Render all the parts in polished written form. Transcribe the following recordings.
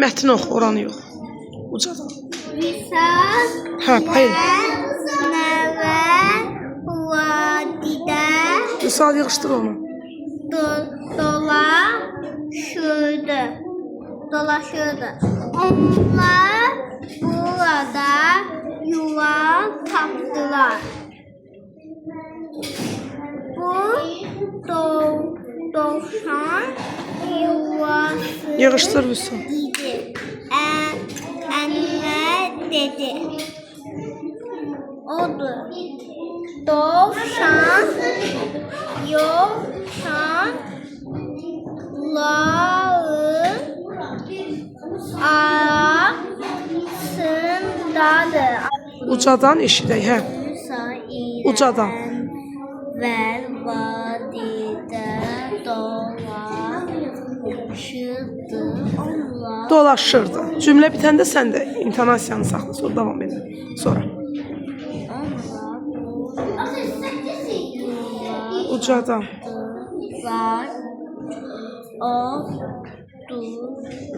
Mətn oxu, oranı yox. Ucadan. Visal Hə, hayır. nəvə vadidə Misal yığışdır onu. dolaşırdı. Onlar burada yuva tapdılar. Bu dovşan yuvası Yığışdır Vüsal. idi. Anne dedi. Odur. Dovşan yovşanların arasındadır. Ucadan eşidək, hə. Ucadan. Ver vadide dolaşırdı onlar. Dolaşırdı. Cümlə bitəndə sən də intonasiyanı saxla, sonra davam edin. Sonra. Ucadan. Var o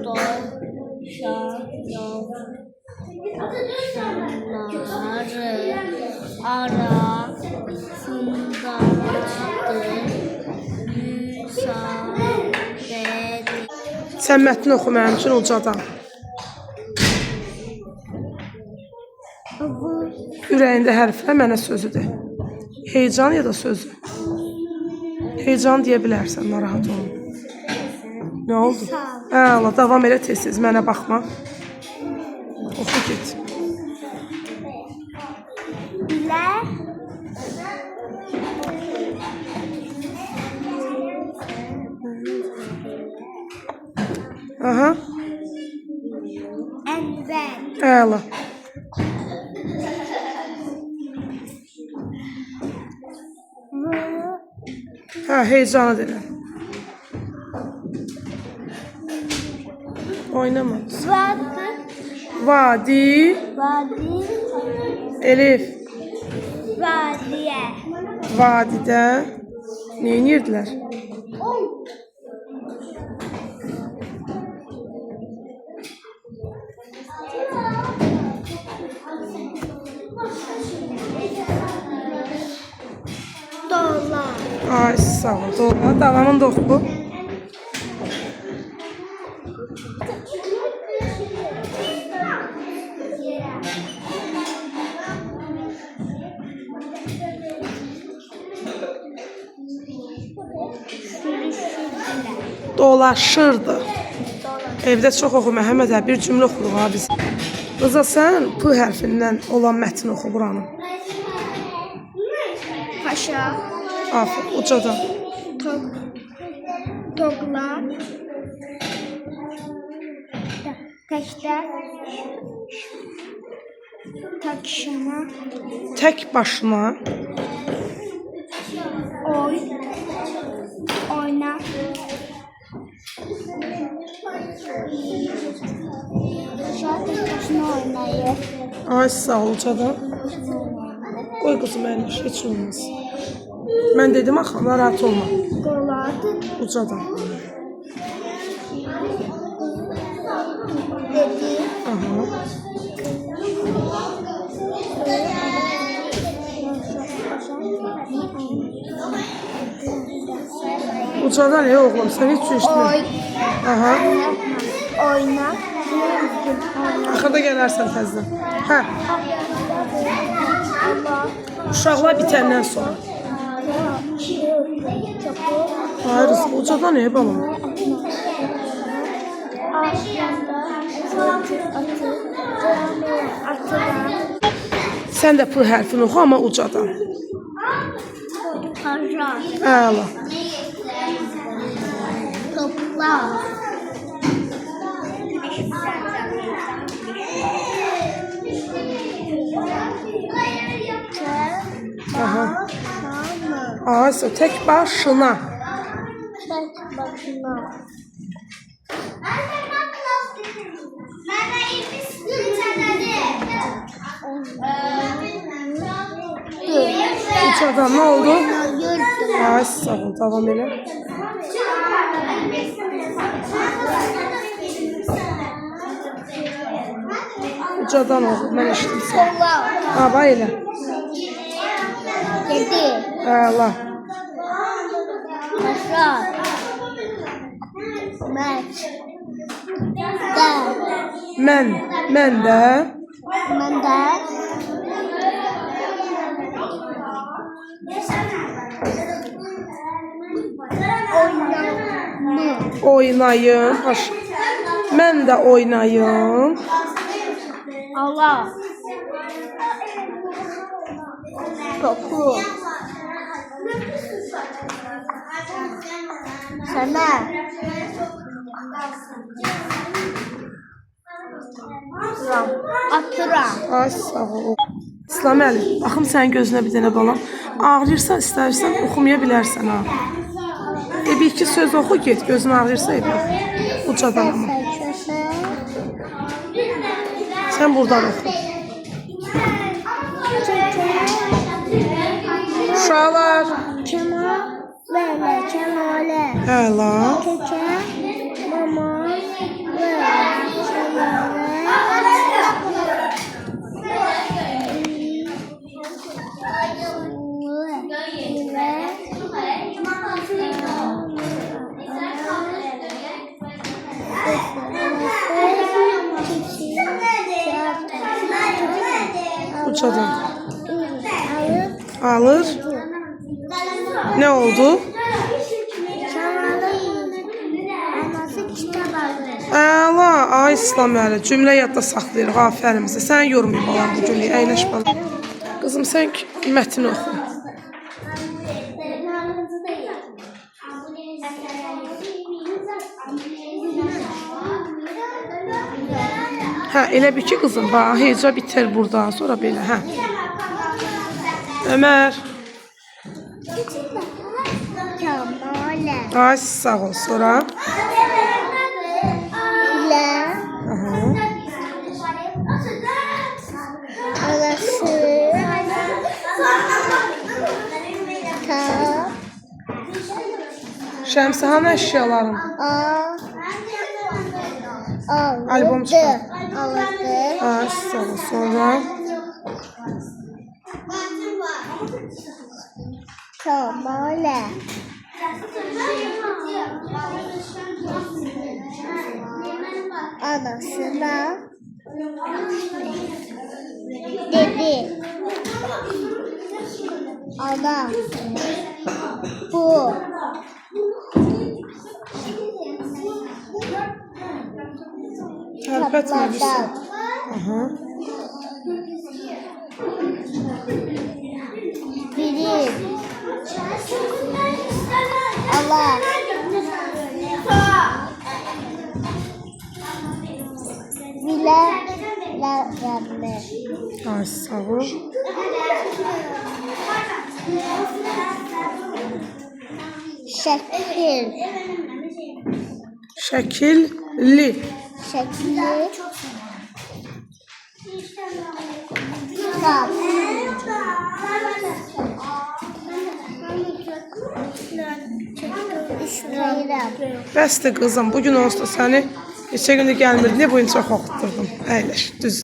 dolaşanları arasındadır müsaade. Sən mətni oxu mənim üçün ucadan. Ürəyində hərflə mənə sözü de. Heyecan ya da sözü. Heyecan deyə bilərsən, narahat olma. Nə oldu? Hə, Allah, davam elə tez-tez, mənə baxma. Oxu get. Bilər Aha, Ənvər əla. Hə, heyecanı denən. Oynamaz. Vadi, Elif, vadiyə vadidə neynirdilər? dolar Ay, sağ ol. Doğru. Davamını da oxu. Dolaşırdı. Evdə çox oxu Məhəmməd, bir cümlə oxuduq ha biz. Rıza, sən P hərfindən olan mətn oxu buranı. paşa Aferin, ucadan. toklar təklər takşına Tək başına oyna tek başına oynayır. Ay, sağ ol ucadan. Qoy qızım əyləş, heç nə olmaz. Mən dedim axı, narahat olma. Qoladı Ucadan. dedi. Aha. Ucadan oğlum, sən heç düşdün. Aha. Oyna. Axırda gələrsən təzdən. Hə, uşaqlar bitəndən sonra. Hayır, ucadan balam? Sən də P hərfini oxu, amma ucadan. Əla. Toplar. Aha. Aysa tek başına. Tek başına. Üç adam ne oldu? Ay sağ ol, devam elə. Ucadan oxu, mən eşitdim sən. Polad. Ha, bax elə. 7. Əla. Taşlar. Mert. De. Mən də Ben de. Oynamı. oynayım. Bax. Mən də oynayım. Allah. Topu. Sana. Atıra. Ay sağ ol. İslam Əli, baxım sənin gözünə bir dənə balam. Ağrıyırsa istərsən oxumaya bilərsən ha. Bir iki söz oxu get, gözün ağrıyırsa ev yox. Ucadan ama. Sən buradan oxu. Uşaqlar. Kemal. Böyle Kemal'e. Əla. Keke. Mama. Böyle Kemal'e. Ucadan. Alır. Ne oldu? Anası kitap alır. Əla. Ay İslam Əli, cümlə yadda saxlayırıq. Afərin bizə. Sən yormayın balam bu günlük. Əyləş balam. Qızım sən mətni oxu. Hə, elə bir ki qızım, bax, heca bitir buradan, sonra belə, hə. Ömər. Kemal'e. Ay, sağ ol, sonra. İle. Aha. Anası. Ta. Şəmsihan əşyalarım. Albom çıxar. Alırdı. Ay, sağ ol, sonra. Kemal'e. Anasına dedi. Ana bu Tərpət məclisən. Aha. biri Allah bile verme. Ay, sağ ol. Şekil. Şəkilli. Şekli. Kitap. İstəyirəm. Bəsdir qızım, bugün onsuz da səni neçə gündür gəlmirdin, bu gün çox oxutdurdum. Əyləş, düz.